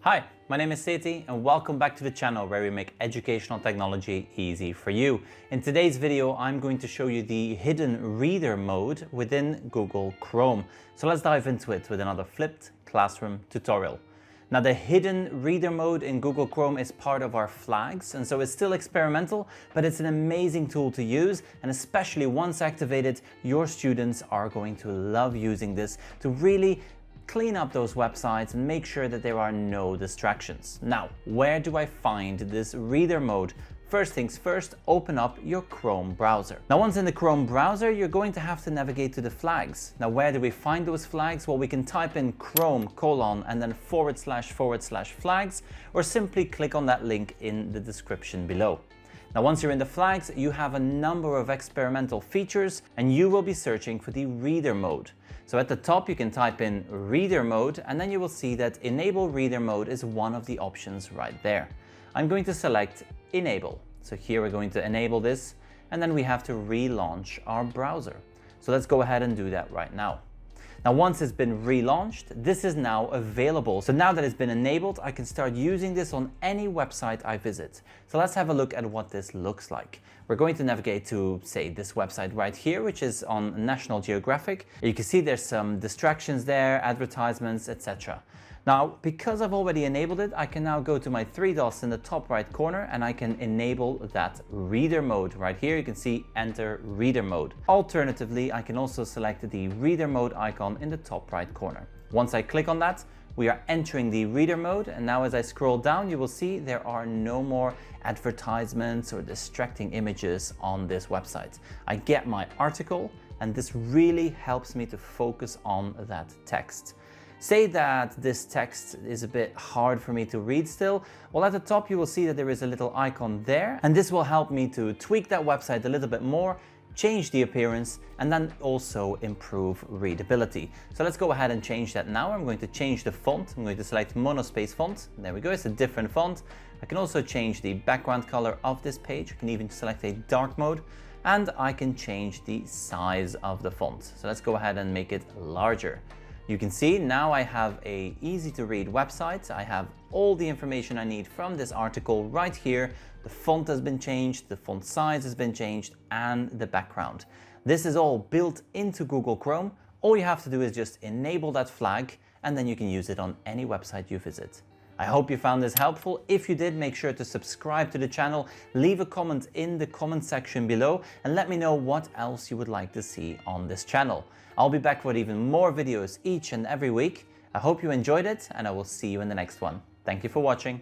Hi, my name is Seti and welcome back to the channel where we make educational technology easy for you. In today's video, I'm going to show you the hidden reader mode within Google Chrome. So let's dive into it with another flipped classroom tutorial. Now, the hidden reader mode in Google Chrome is part of our flags, and so it's still experimental, but it's an amazing tool to use, and especially once activated, your students are going to love using this to really clean up those websites and make sure that there are no distractions. Now, where do I find this reader mode? First things first, open up your Chrome browser. Now, once in the Chrome browser, you're going to have to navigate to the flags. Now, where do we find those flags? Well, we can type in Chrome : and then / flags, or simply click on that link in the description below. Now, once you're in the flags, you have a number of experimental features and you will be searching for the reader mode. So at the top, you can type in reader mode and then you will see that enable reader mode is one of the options right there. I'm going to select enable. So here we're going to enable this and then we have to relaunch our browser. So let's go ahead and do that right now. Now, once it's been relaunched, this is now available. So now that it's been enabled, I can start using this on any website I visit. So let's have a look at what this looks like. We're going to navigate to, say, this website right here, which is on National Geographic. You can see there's some distractions there, advertisements, etc. Now, because I've already enabled it, I can now go to my three dots in the top right corner and I can enable that reader mode. Right here, you can see enter reader mode. Alternatively, I can also select the reader mode icon in the top right corner. Once I click on that, we are entering the reader mode, and now as I scroll down, you will see there are no more advertisements or distracting images on this website. I get my article, and this really helps me to focus on that text. Say that this text is a bit hard for me to read still. Well, at the top you will see that there is a little icon there, and this will help me to tweak that website a little bit more, change the appearance, and then also improve readability. So let's go ahead and change that now. I'm going to change the font. I'm going to select monospace font. There we go, it's a different font. I can also change the background color of this page. I can even select a dark mode, and I can change the size of the font. So let's go ahead and make it larger. You can see now I have a easy to read website. I have all the information I need from this article right here. The font has been changed, the font size has been changed, and the background. This is all built into Google Chrome. All you have to do is just enable that flag and then you can use it on any website you visit. I hope you found this helpful. If you did, make sure to subscribe to the channel, leave a comment in the comment section below, and let me know what else you would like to see on this channel. I'll be back with even more videos each and every week. I hope you enjoyed it, and I will see you in the next one. Thank you for watching.